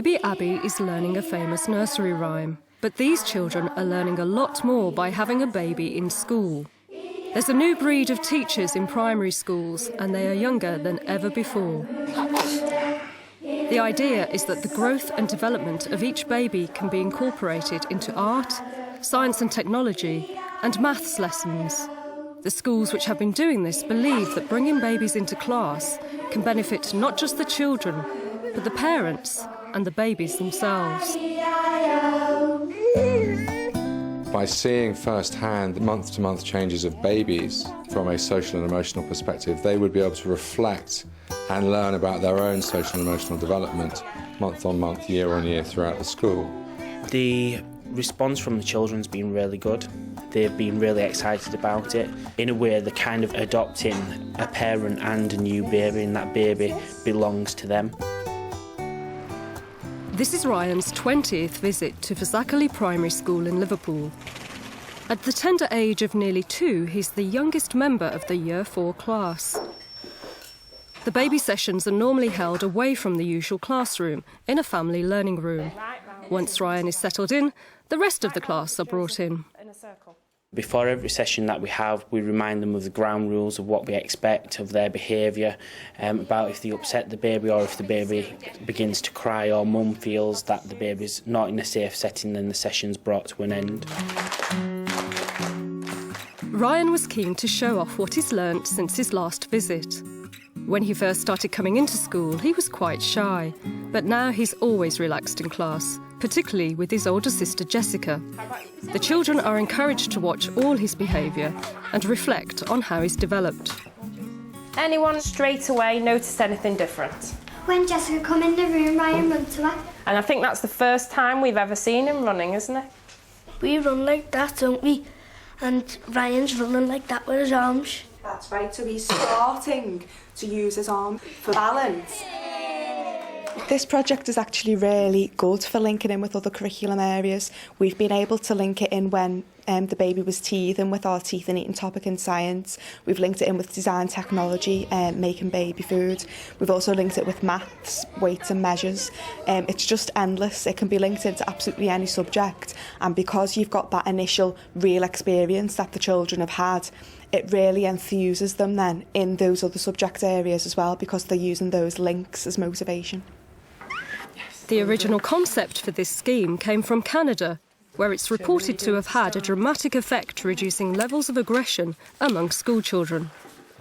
Baby Abby is learning a famous nursery rhyme, but these children are learning a lot more by having a baby in school. There's a new breed of teachers in primary schools, and they are younger than ever before. The idea is that the growth and development of each baby can be incorporated into art, science and technology, and maths lessons. The schools which have been doing this believe that bringing babies into class can benefit not just the children, but the parents and the babies themselves. By seeing firsthand the month-to-month changes of babies from a social and emotional perspective, they would be able to reflect and learn about their own social and emotional development month on month, year on year throughout the school. The response from the children's been really good. They've been really excited about it. In a way, they're kind of adopting a parent and a new baby, and that baby belongs to them. This is Ryan's 20th visit to Fazakerley Primary School in Liverpool. At the tender age of nearly 2, he's the youngest member of the Year 4 class. The baby sessions are normally held away from the usual classroom, in a family learning room. Once Ryan is settled in, the rest of the class are brought in. Before every session that we have, we remind them of the ground rules of what we expect of their behaviour, about if they upset the baby or if the baby begins to cry or mum feels that the baby's not in a safe setting, then the session's brought to an end. Ryan was keen to show off what he's learnt since his last visit. When he first started coming into school, he was quite shy, but now he's always relaxed in class, particularly with his older sister Jessica. The children are encouraged to watch all his behaviour and reflect on how he's developed. Anyone straight away noticed anything different? When Jessica come in the room, Ryan ran to her. And I think that's the first time we've ever seen him running, isn't it? We run like that, don't we? And Ryan's running like that with his arms. That's right, so he's starting to use his arm for balance. This project is actually really good for linking in with other curriculum areas. We've been able to link it in when the baby was teething with our teeth and eating topic in science. We've linked it in with design technology, making baby food. We've also linked it with maths, weights and measures. It's just endless. It can be linked into absolutely any subject. And because you've got that initial real experience that the children have had, it really enthuses them then in those other subject areas as well, because they're using those links as motivation. The original concept for this scheme came from Canada, where it's reported to have had a dramatic effect reducing levels of aggression among school children.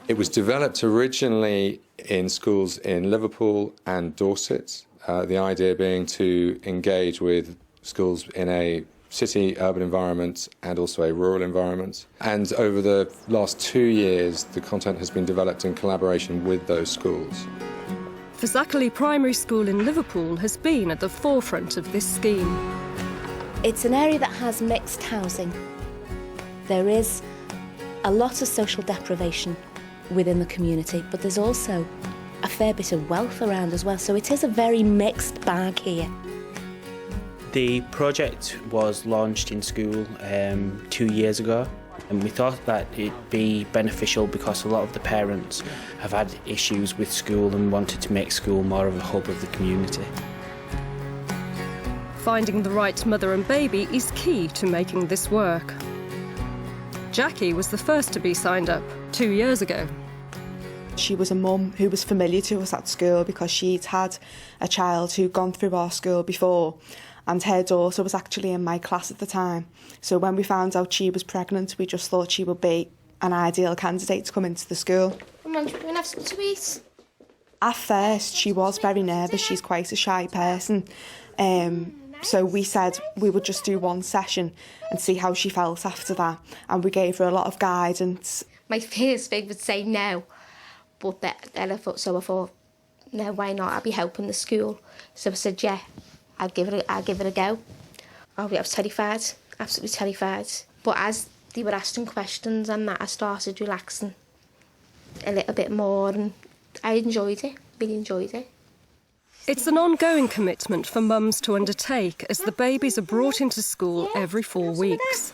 It was developed originally in schools in Liverpool and Dorset, the idea being to engage with schools in a city, urban environment and also a rural environment. And over the last 2 years, the content has been developed in collaboration with those schools. Fazakerley Primary School in Liverpool has been at the forefront of this scheme. It's an area that has mixed housing. There is a lot of social deprivation within the community, but there's also a fair bit of wealth around as well, so it is a very mixed bag here. The project was launched in school 2 years ago, and we thought that it'd be beneficial because a lot of the parents have had issues with school and wanted to make school more of a hub of the community. Finding the right mother and baby is key to making this work. Jackie was the first to be signed up 2 years ago. She was a mum who was familiar to us at school because she'd had a child who'd gone through our school before, and her daughter was actually in my class at the time. So when we found out she was pregnant, we just thought she would be an ideal candidate to come into the school. Come on, we're going to have some sweets. At first, she was very nervous. She's quite a shy person. So we said we would just do one session and see how she felt after that. And we gave her a lot of guidance. My first thing would say no, but then I thought, no, why not? I'll be helping the school. So I said, yeah, I'll give it a go. I was terrified, absolutely terrified. But as they were asking questions and that, I started relaxing a little bit more, and I enjoyed it, really enjoyed it. It's an ongoing commitment for mums to undertake as the babies are brought into school every 4 weeks.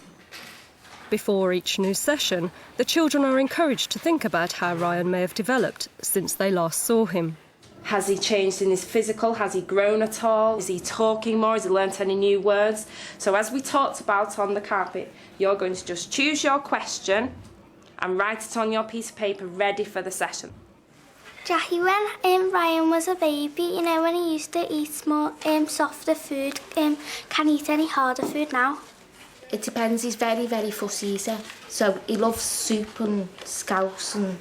Before each new session, the children are encouraged to think about how Ryan may have developed since they last saw him. Has he changed in his physical? Has he grown at all? Is he talking more? Has he learnt any new words? So as we talked about on the carpet, you're going to just choose your question and write it on your piece of paper ready for the session. Jackie, when Ryan was a baby, you know, when he used to eat more softer food, can he eat any harder food now? It depends. He's very, very fussy eater. So he loves soup and scouse and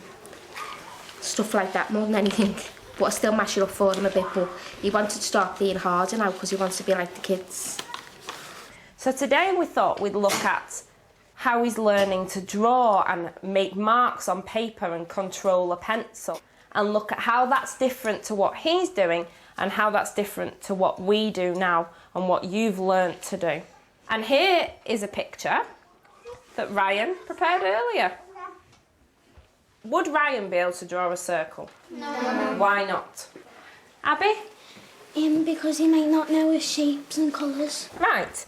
stuff like that more than anything. But I still mash it up for him a bit, but he wanted to start being harder now because he wants to be like the kids. So today we thought we'd look at how he's learning to draw and make marks on paper and control a pencil, and look at how that's different to what he's doing and how that's different to what we do now and what you've learnt to do. And here is a picture that Ryan prepared earlier. Would Ryan be able to draw a circle? No. Why not? Abby? Because he might not know his shapes and colours. Right.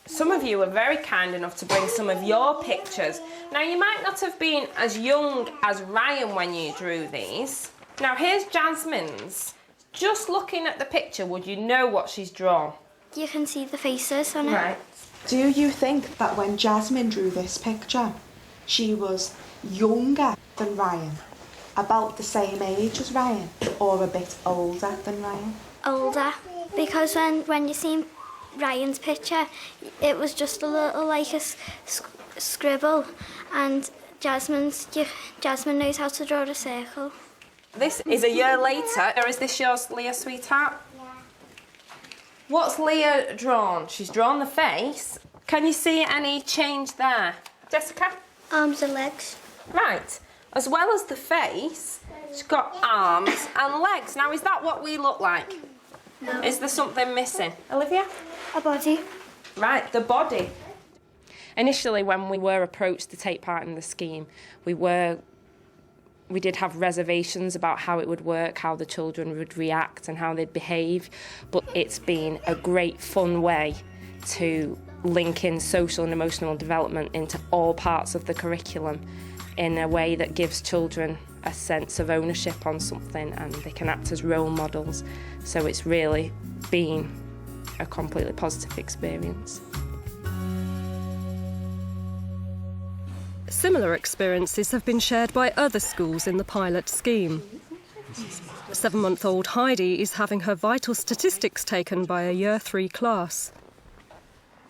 Some of you were very kind enough to bring some of your pictures. Now, you might not have been as young as Ryan when you drew these. Now, here's Jasmine's. Just looking at the picture, would you know what she's drawn? You can see the faces on it. Right. Do you think that when Jasmine drew this picture, she was younger than Ryan? About the same age as Ryan? Or a bit older than Ryan? Older. Because when you see Ryan's picture, it was just a little like a scribble, and Jasmine knows how to draw a circle. This is a year later. Or is this yours, Leah, sweetheart? Yeah. What's Leah drawn? She's drawn the face. Can you see any change there? Jessica? Arms and legs. Right. As well as the face, she's got arms and legs. Now, is that what we look like? No. Is there something missing? Olivia? A body. Right, the body. Initially, when we were approached to take part in the scheme, we did have reservations about how it would work, how the children would react and how they'd behave, but it's been a great fun way to link in social and emotional development into all parts of the curriculum in a way that gives children a sense of ownership on something, and they can act as role models. So it's really been a completely positive experience. Similar experiences have been shared by other schools in the pilot scheme. 7-month-old Heidi is having her vital statistics taken by a Year 3 class.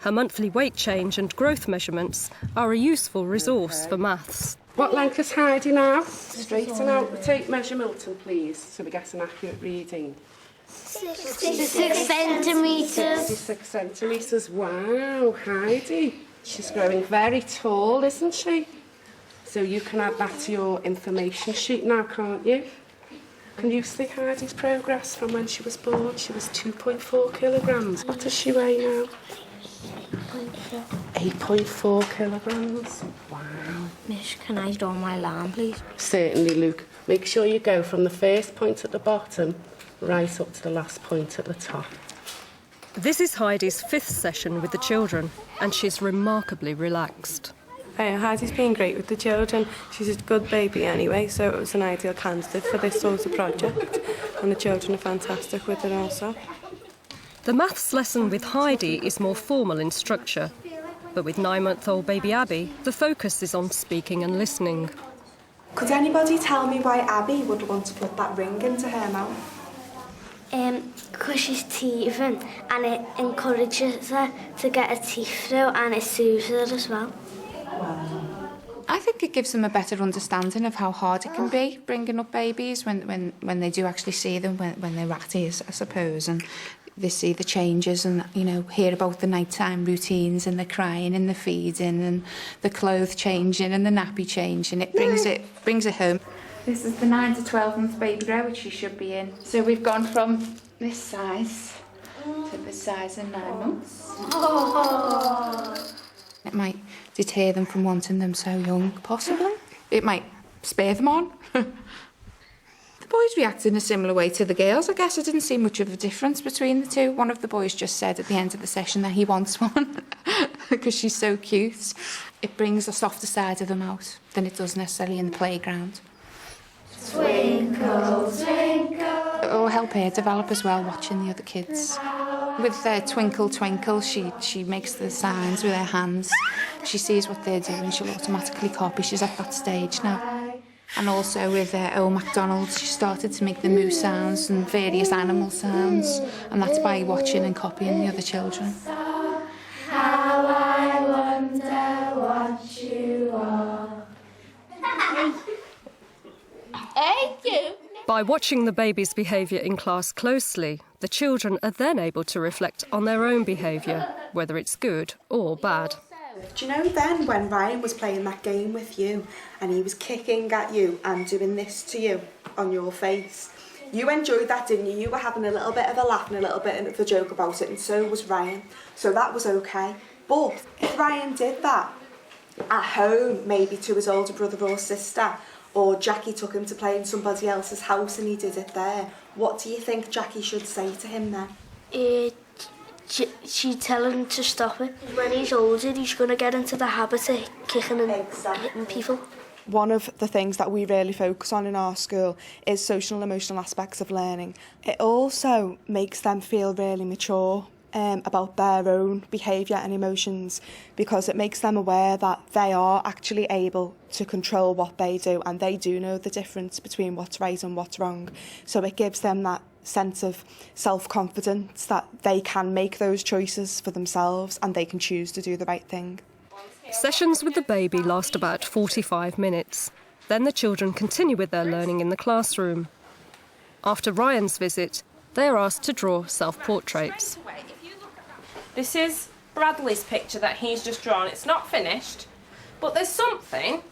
Her monthly weight change and growth measurements are a useful resource for maths. What length is Heidi now? Straighten out the tape measure, Milton, please, so we get an accurate reading. 66 centimetres. 66 centimetres, wow, Heidi. She's growing very tall, isn't she? So you can add that to your information sheet now, can't you? Can you see Heidi's progress from when she was born? She was 2.4 kilograms. What does she weigh now? 8.4 kilograms. Wow. Miss, can I draw my lamb, please? Certainly, Luke. Make sure you go from the first point at the bottom right up to the last point at the top. This is Heidi's 5th session with the children, and she's remarkably relaxed. Heidi's been great with the children. She's a good baby anyway, so it was an ideal candidate for this sort of project, and the children are fantastic with it also. The maths lesson with Heidi is more formal in structure, but with 9-month-old baby Abby, the focus is on speaking and listening. Could anybody tell me why Abby would want to put that ring into her mouth? Because she's teething, and it encourages her to get her teeth through, and it soothes her as well. I think it gives them a better understanding of how hard it can be bringing up babies when they do actually see them when they're ratties, I suppose, and they see the changes and, you know, hear about the nighttime routines and the crying and the feeding and the clothes changing and the nappy changing. It brings it home. This is the 9 to 12 month baby grow, which she should be in. So we've gone from this size to the size of 9 months. Oh. It might deter them from wanting them so young, possibly. It might spur them on. The boys reacted in a similar way to the girls. I guess I didn't see much of a difference between the two. One of the boys just said at the end of the session that he wants one because she's so cute. It brings a softer side of them out than it does necessarily in the playground. Twinkle, twinkle. it'll help her develop as well, watching the other kids. With Twinkle Twinkle, she makes the signs with her hands. She sees what they're doing, she'll automatically copy. She's at that stage now. And also with Old MacDonald, she started to make the moo sounds and various animal sounds, and that's by watching and copying the other children. How I wonder what you are. Thank you. By watching the baby's behaviour in class closely, the children are then able to reflect on their own behaviour, whether it's good or bad. Do you know then when Ryan was playing that game with you and he was kicking at you and doing this to you on your face? You enjoyed that, didn't you? You were having a little bit of a laugh and a little bit of a joke about it, and so was Ryan. So that was okay. But if Ryan did that at home, maybe to his older brother or sister, or Jackie took him to play in somebody else's house and he did it there, what do you think Jackie should say to him then? She'd tell him to stop it. When he's older, he's going to get into the habit of kicking and hitting people. One of the things that we really focus on in our school is social and emotional aspects of learning. It also makes them feel really mature about their own behaviour and emotions, because it makes them aware that they are actually able to control what they do, and they do know the difference between what's right and what's wrong. So it gives them that sense of self-confidence that they can make those choices for themselves and they can choose to do the right thing. Sessions with the baby last about 45 minutes. Then the children continue with their learning in the classroom. After Ryan's visit, they are asked to draw self-portraits. This is Bradley's picture that he's just drawn. It's not finished, but there's something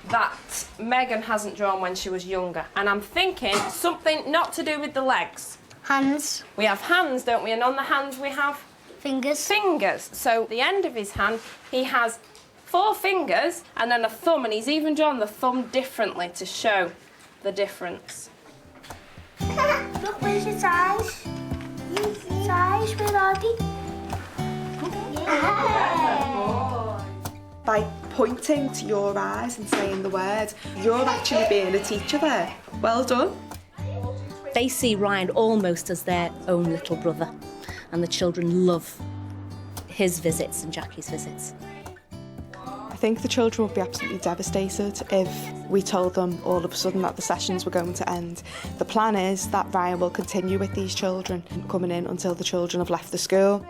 that Megan hasn't drawn when she was younger, and I'm thinking something not to do with the legs. Hands. We have hands, don't we? And on the hands we have Fingers. Fingers. So the end of his hand, he has 4 fingers and then a thumb, and he's even drawn the thumb differently to show the difference. Look, where's his eyes? His eyes, where are they? By pointing to your eyes and saying the word, you're actually being a teacher there. Well done. They see Ryan almost as their own little brother, and the children love his visits and Jackie's visits. I think the children would be absolutely devastated if we told them all of a sudden that the sessions were going to end. The plan is that Ryan will continue with these children coming in until the children have left the school.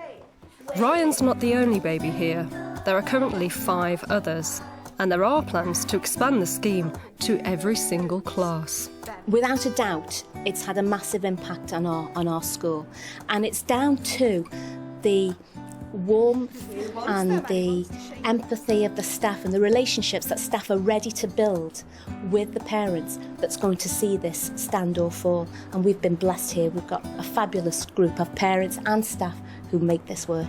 Ryan's not the only baby here. There are currently 5 others, and there are plans to expand the scheme to every single class. Without a doubt, it's had a massive impact on our school, and it's down to the warmth and the empathy of the staff and the relationships that staff are ready to build with the parents that's going to see this stand or fall. And we've been blessed here. We've got a fabulous group of parents and staff who make this work.